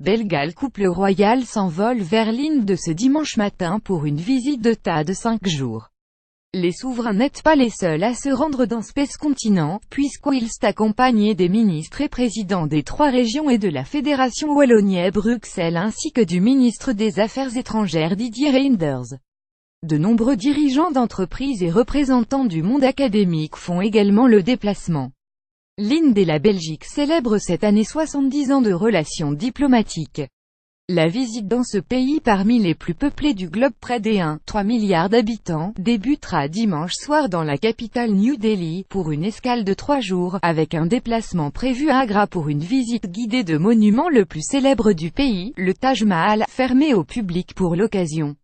Belgal couple royal s'envole vers l'Inde ce dimanche matin pour une visite d'État de 5 jours. Les souverains n'êtes pas les seuls à se rendre dans Space Continent, puisqu'ils sont accompagnés des ministres et présidents des 3 régions et de la Fédération Wallonie-Bruxelles ainsi que du ministre des Affaires étrangères Didier Reynders. De nombreux dirigeants d'entreprises et représentants du monde académique font également le déplacement. L'Inde et la Belgique célèbrent cette année 70 ans de relations diplomatiques. La visite dans ce pays parmi les plus peuplés du globe, près des 1,3 milliards d'habitants, débutera dimanche soir dans la capitale New Delhi, pour une escale de 3 jours, avec un déplacement prévu à Agra pour une visite guidée de monument le plus célèbre du pays, le Taj Mahal, fermé au public pour l'occasion.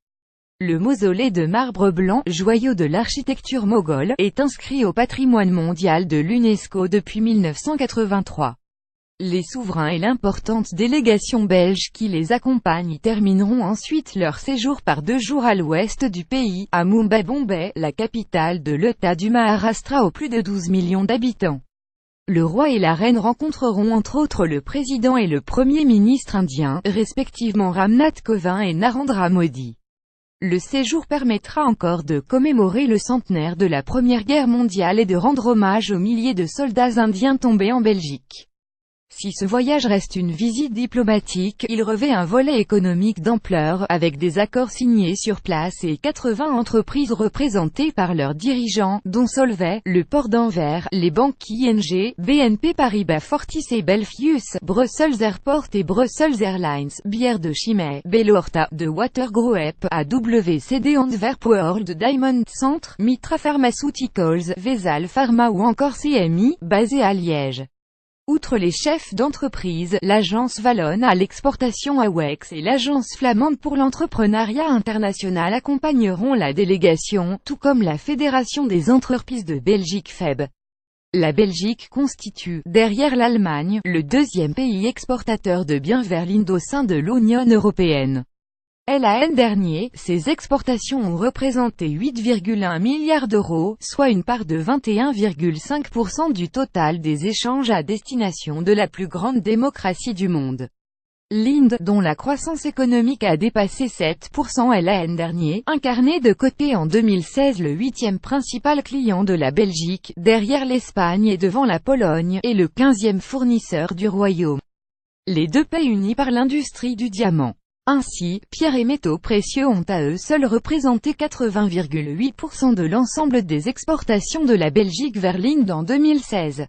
Le mausolée de marbre blanc, joyau de l'architecture moghole, est inscrit au patrimoine mondial de l'UNESCO depuis 1983. Les souverains et l'importante délégation belge qui les accompagne termineront ensuite leur séjour par 2 jours à l'ouest du pays, à Mumbai, Bombay, la capitale de l'État du Maharashtra aux plus de 12 millions d'habitants. Le roi et la reine rencontreront entre autres le président et le premier ministre indien, respectivement Ramnath Kovind et Narendra Modi. Le séjour permettra encore de commémorer le centenaire de la Première Guerre mondiale et de rendre hommage aux milliers de soldats indiens tombés en Belgique. Si ce voyage reste une visite diplomatique, il revêt un volet économique d'ampleur, avec des accords signés sur place et 80 entreprises représentées par leurs dirigeants, dont Solvay, le port d'Anvers, les banques ING, BNP Paribas Fortis et Belfius, Brussels Airport et Brussels Airlines, Bière de Chimay, Belo Horta, de Watergroup, AWCD Antwerp World Diamond Centre, Mitra Pharmaceuticals, Vesal Pharma ou encore CMI, basé à Liège. Outre les chefs d'entreprise, l'agence wallonne à l'exportation AWEX et l'agence flamande pour l'entrepreneuriat international accompagneront la délégation, tout comme la Fédération des entreprises de Belgique FEB. La Belgique constitue, derrière l'Allemagne, le 2e pays exportateur de biens vers l'Inde au sein de l'Union européenne. L'an dernier, ces exportations ont représenté 8,1 milliards d'euros, soit une part de 21,5% du total des échanges à destination de la plus grande démocratie du monde. L'Inde, dont la croissance économique a dépassé 7% l'an dernier, incarnait de côté en 2016 le 8e principal client de la Belgique, derrière l'Espagne et devant la Pologne, et le 15e fournisseur du royaume. Les 2 pays unis par l'industrie du diamant. Ainsi, pierres et métaux précieux ont à eux seuls représenté 80,8% de l'ensemble des exportations de la Belgique vers l'Inde en 2016.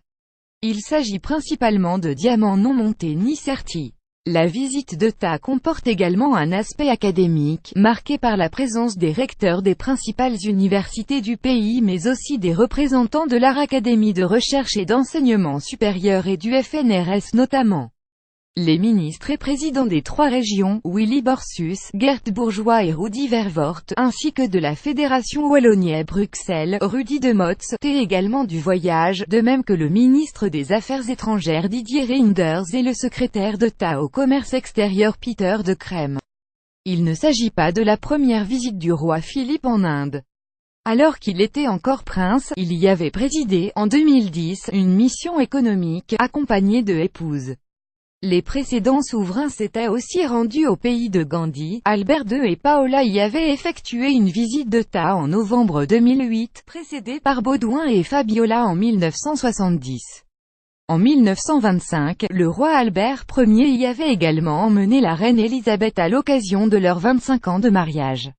Il s'agit principalement de diamants non montés ni sertis. La visite d'État comporte également un aspect académique, marqué par la présence des recteurs des principales universités du pays mais aussi des représentants de l'Art Académie de recherche et d'enseignement supérieur et du FNRS notamment. Les ministres et présidents des 3 régions, Willy Borsus, Gert Bourgeois et Rudy Vervoort, ainsi que de la Fédération Wallonie-Bruxelles, Rudy Demotz, étaient également du voyage, de même que le ministre des Affaires étrangères Didier Reynders et le secrétaire d'État au commerce extérieur Peter de Crème. Il ne s'agit pas de la première visite du roi Philippe en Inde. Alors qu'il était encore prince, il y avait présidé, en 2010, une mission économique, accompagnée de épouses. Les précédents souverains s'étaient aussi rendus au pays de Gandhi. Albert II et Paola y avaient effectué une visite d'État en novembre 2008, précédée par Baudouin et Fabiola en 1970. En 1925, le roi Albert Ier y avait également emmené la reine Elisabeth à l'occasion de leurs 25 ans de mariage.